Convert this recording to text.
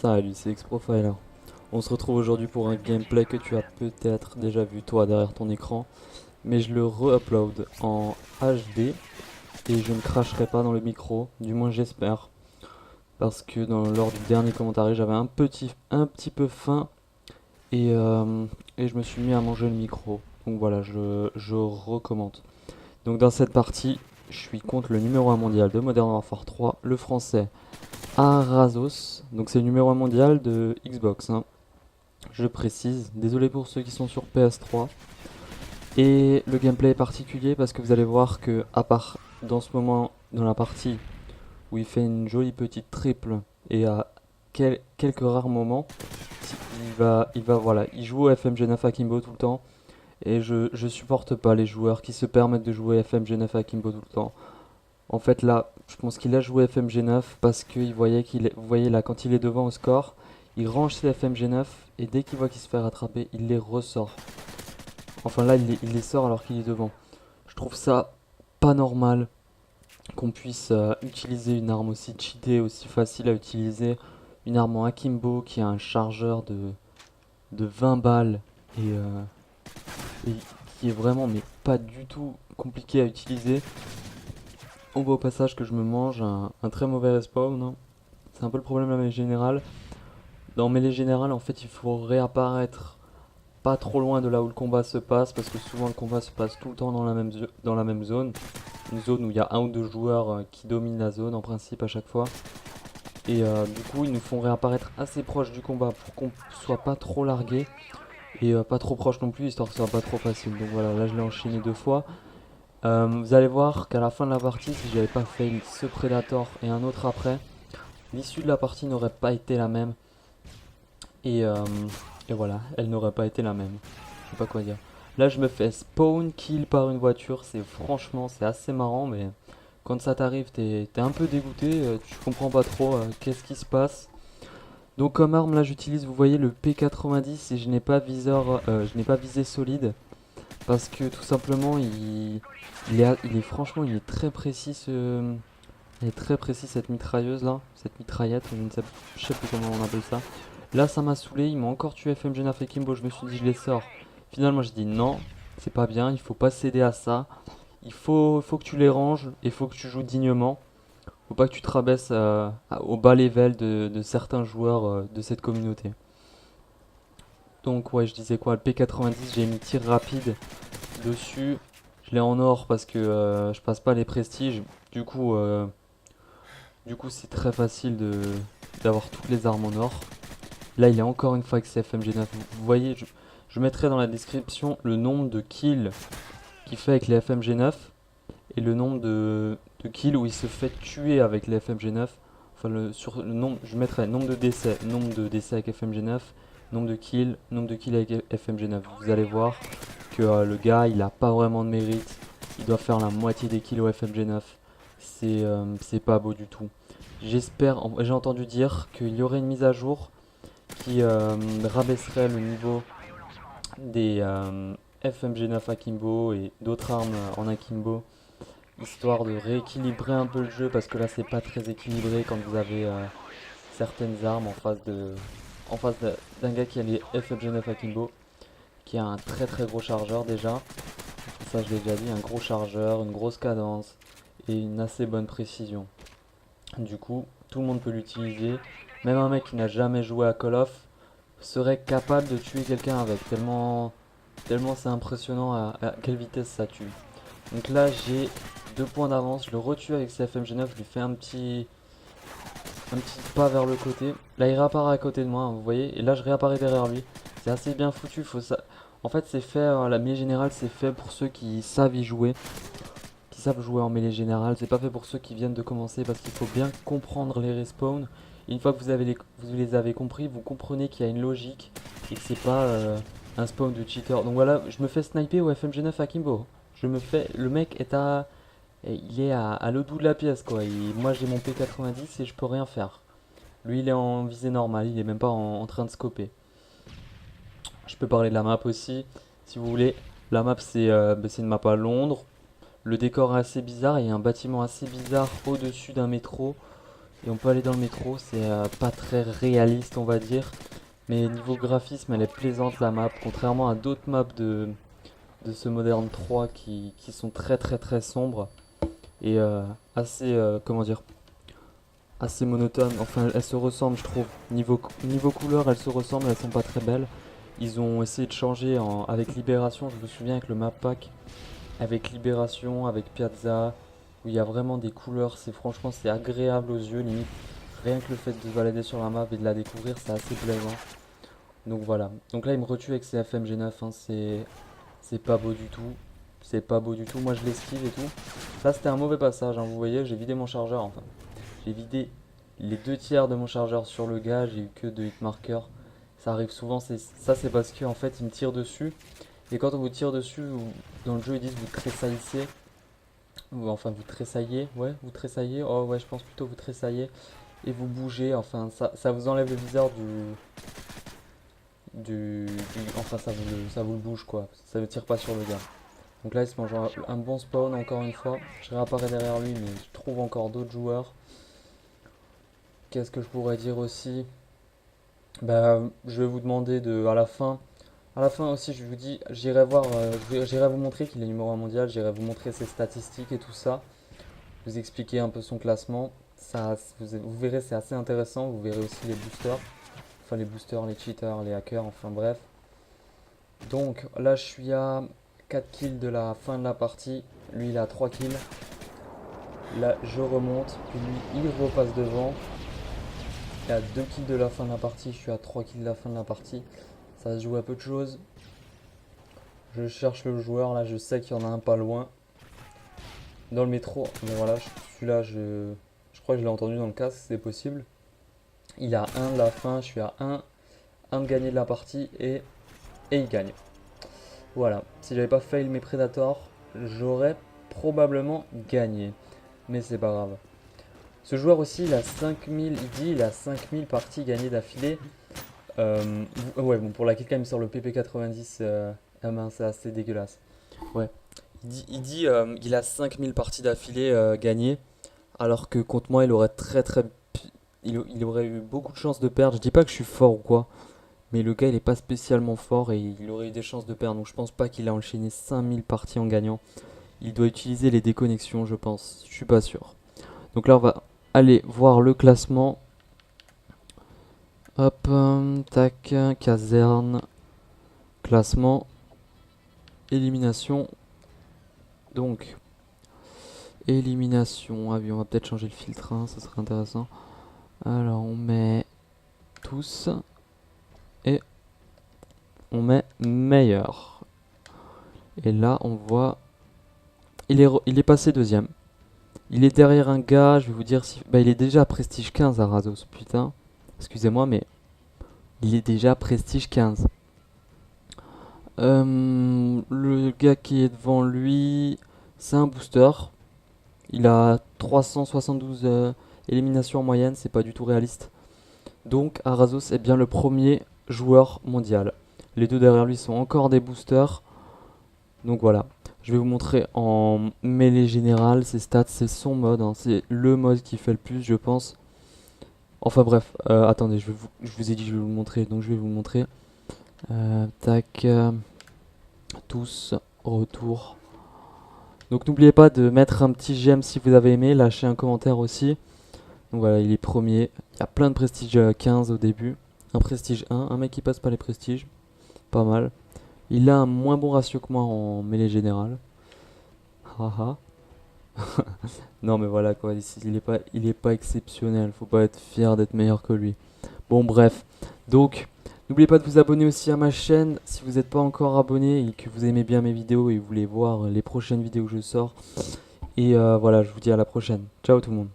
Salut, c'est X-Profiler. On se retrouve aujourd'hui pour un gameplay que tu as peut-être déjà vu toi derrière ton écran, mais je le re-upload en HD et je ne cracherai pas dans le micro, du moins j'espère, parce que lors du dernier commentaire j'avais un petit peu faim et je me suis mis à manger le micro. Donc voilà, je recommande. Donc dans cette partie, je suis contre le numéro 1 mondial de Modern Warfare 3, le français Arazos. Donc c'est le numéro 1 mondial de Xbox, hein. Je précise, désolé pour ceux qui sont sur PS3. Et le gameplay est particulier parce que vous allez voir que, à part dans ce moment, dans la partie où il fait une jolie petite triple et à quelques rares moments, voilà, il joue au FMG9 Akimbo tout le temps. Et je supporte pas les joueurs qui se permettent de jouer FMG9 Akimbo tout le temps. En fait, là, je pense qu'il a joué FMG9 parce qu'il voyait vous voyez là, quand il est devant au score, il range ses FMG9 et dès qu'il voit qu'il se fait rattraper, il les ressort. Enfin là, il les sort alors qu'il est devant. Je trouve ça pas normal qu'on puisse utiliser une arme aussi cheatée, aussi facile à utiliser. Une arme en akimbo qui a un chargeur de 20 balles et qui est vraiment mais pas du tout compliqué à utiliser. On voit au passage que je me mange un très mauvais respawn, hein. C'est un peu le problème de la mêlée générale. Dans mêlée générale, en fait, il faut réapparaître pas trop loin de là où le combat se passe, parce que souvent le combat se passe tout le temps dans la même zone. Une zone où il y a un ou deux joueurs qui dominent la zone en principe à chaque fois. Et du coup, ils nous font réapparaître assez proche du combat pour qu'on soit pas trop largué et pas trop proche non plus, histoire que ce soit pas trop facile. Donc voilà, là je l'ai enchaîné deux fois. Vous allez voir qu'à la fin de la partie, si j'avais pas fait ce Predator et un autre après, l'issue de la partie n'aurait pas été la même. Et, euh, et voilà, elle n'aurait pas été la même. Je sais pas quoi dire. Là, je me fais spawn kill par une voiture. Franchement, c'est assez marrant, mais quand ça t'arrive, t'es un peu dégoûté. Tu comprends pas trop qu'est-ce qui se passe. Donc comme arme, là, j'utilise, vous voyez, le P90 et je n'ai pas je n'ai pas visé solide parce que tout simplement, il est franchement, il est très précis cette mitrailleuse là, cette mitraillette, je sais plus comment on appelle ça. Là, ça m'a saoulé, ils m'ont encore tué FMG9 et Kimbo, je me suis dit je les sors. Finalement, j'ai dit non, c'est pas bien, il faut pas céder à ça. Faut que tu les ranges et faut que tu joues dignement. Faut pas que tu te rabaisses au bas level de certains joueurs de cette communauté. Donc ouais, je disais quoi, le P90, j'ai mis tir rapide dessus. Je l'ai en or parce que je passe pas les prestiges. Du coup, euh, du coup c'est très facile d'avoir toutes les armes en or. Là, il est encore une fois avec ses FMG9. Vous voyez, je mettrai dans la description le nombre de kills qu'il fait avec les FMG9 et le nombre de kills où il se fait tuer avec les FMG9. Enfin, sur le nombre, je mettrai nombre de décès avec FMG9, nombre de kills avec FMG9. Vous allez voir que le gars, il a pas vraiment de mérite. Il doit faire la moitié des kills au FMG9. C'est pas beau du tout. J'ai entendu dire qu'il y aurait une mise à jour qui rabaisserait le niveau des FMG9 Akimbo et d'autres armes en Akimbo, histoire de rééquilibrer un peu le jeu parce que là c'est pas très équilibré quand vous avez certaines armes en face d'un gars qui a les FMG9 Akimbo, qui a un très très gros chargeur déjà. Ça je l'ai déjà dit, un gros chargeur, une grosse cadence et une assez bonne précision. Du coup, tout le monde peut l'utiliser. Même un mec qui n'a jamais joué à Call of serait capable de tuer quelqu'un avec, tellement c'est impressionnant à quelle vitesse ça tue. Donc là, j'ai 2 points d'avance. Je le retue avec ce FMG9. Je lui fais un petit pas vers le côté. Là, il réapparaît à côté de moi, hein, vous voyez. Et là, je réapparais derrière lui. C'est assez bien foutu. En fait, c'est fait, la mêlée générale, c'est fait pour ceux qui savent y jouer, qui savent jouer en mêlée générale. C'est pas fait pour ceux qui viennent de commencer parce qu'il faut bien comprendre les respawns. Et une fois que vous les avez compris, vous comprenez qu'il y a une logique et que c'est pas un spawn de cheater. Donc voilà, je me fais sniper au FMG9 Akimbo. Le mec il est à l'autre bout de la pièce quoi. Moi j'ai mon P90 et je peux rien faire. Lui il est en visée normale, il est même pas en train de scoper. Je peux parler de la map aussi, si vous voulez. La map c'est une map à Londres. Le décor est assez bizarre, il y a un bâtiment assez bizarre au-dessus d'un métro. et on peut aller dans le métro. C'est pas très réaliste, on va dire, mais niveau graphisme, elle est plaisante la map, contrairement à d'autres maps de ce Modern 3 qui sont très très très sombres et assez, comment dire, assez monotones. Enfin, elles se ressemblent, je trouve. Niveau couleur, elles se ressemblent, elles sont pas très belles. Ils ont essayé de changer avec Libération, je me souviens avec le map pack, avec Libération, avec Piazza, où il y a vraiment des couleurs, franchement c'est agréable aux yeux, limite. Rien que le fait de se balader sur la map et de la découvrir, c'est assez plaisant. Donc voilà. Donc là, il me retue avec ses FMG9, hein, c'est pas beau du tout. C'est pas beau du tout. Moi, je l'esquive et tout. Là, c'était un mauvais passage, hein, vous voyez, j'ai vidé mon chargeur, enfin. J'ai vidé les 2 tiers de mon chargeur sur le gars, j'ai eu que 2 hitmarkers. Ça arrive souvent, ça c'est parce qu'en fait, il me tire dessus. Et quand on vous tire dessus, dans le jeu, ils disent vous tressaillissez. Ou enfin, vous tressaillez, ouais, vous tressaillez. Oh ouais, je pense plutôt vous tressaillez. Et vous bougez, enfin, ça vous enlève le viseur enfin, ça vous le bouge quoi. Ça ne tire pas sur le gars. Donc là, il se mange un bon spawn encore une fois. Je réapparais derrière lui, mais je trouve encore d'autres joueurs. Qu'est-ce que je pourrais dire aussi? Bah, je vais vous demander à la fin aussi, je vous dis, j'irai voir, j'irai vous montrer qu'il est numéro 1 mondial, j'irai vous montrer ses statistiques et tout ça, vous expliquer un peu son classement. Ça, vous verrez, c'est assez intéressant. Vous verrez aussi les boosters, enfin les boosters, les cheaters, les hackers, enfin bref. Donc là, je suis à 4 kills de la fin de la partie. Lui, il a 3 kills. Là, je remonte, puis lui, il repasse devant. Il a 2 kills de la fin de la partie, je suis à 3 kills de la fin de la partie. Ça se joue à peu de choses. Je cherche le joueur, là je sais qu'il y en a un pas loin. Dans le métro, mais voilà, celui-là je crois que je l'ai entendu dans le casque, c'est possible. Il a 1 de la fin, je suis à 1 de gagner de la partie et il gagne. Voilà, si j'avais pas fail mes Predators, j'aurais probablement gagné. Mais c'est pas grave. Ce joueur aussi, il a 5000, il dit il a 5000 parties gagnées d'affilée. Ouais, bon, pour la killcam sur le PP90, ah mince, c'est assez dégueulasse. Ouais. Il a 5000 parties d'affilée gagnées, alors que contre moi, il aurait eu beaucoup de chances de perdre. Je dis pas que je suis fort ou quoi, mais le gars, il est pas spécialement fort et il aurait eu des chances de perdre. Donc je pense pas qu'il a enchaîné 5000 parties en gagnant. Il doit utiliser les déconnexions, je pense. Je suis pas sûr. Donc là, on va aller voir le classement. Hop, tac, caserne, classement, élimination. Donc, élimination. Ah oui, on va peut-être changer le filtre, hein, ça serait intéressant. Alors, on met tous et on met meilleur. Et là, on voit, il est passé deuxième. Il est derrière un gars, je vais vous dire si. Bah, il est déjà à prestige 15 à Razos, putain. Excusez-moi, mais il est déjà prestige 15. Le gars qui est devant lui, c'est un booster. Il a 372 éliminations en moyenne, c'est pas du tout réaliste. Donc Arazos est bien le premier joueur mondial. Les deux derrière lui sont encore des boosters. Donc voilà, je vais vous montrer en mêlée générale ses stats, c'est son mode, hein. C'est le mode qui fait le plus je pense. Enfin bref, attendez, je vous ai dit que je vais vous le montrer, donc je vais vous le montrer. Tac, tous, retour. Donc n'oubliez pas de mettre un petit j'aime si vous avez aimé, lâchez un commentaire aussi. Donc voilà, il est premier. Il y a plein de prestige 15 au début. Un prestige 1, un mec qui passe pas les prestiges. Pas mal. Il a un moins bon ratio que moi en mêlée générale. Haha. Non mais voilà quoi, il est pas exceptionnel. Faut pas être fier d'être meilleur que lui. Bon bref. Donc, n'oubliez pas de vous abonner aussi à ma chaîne si vous n'êtes pas encore abonné et que vous aimez bien mes vidéos et vous voulez voir les prochaines vidéos que je sors. Et voilà, je vous dis à la prochaine. Ciao tout le monde.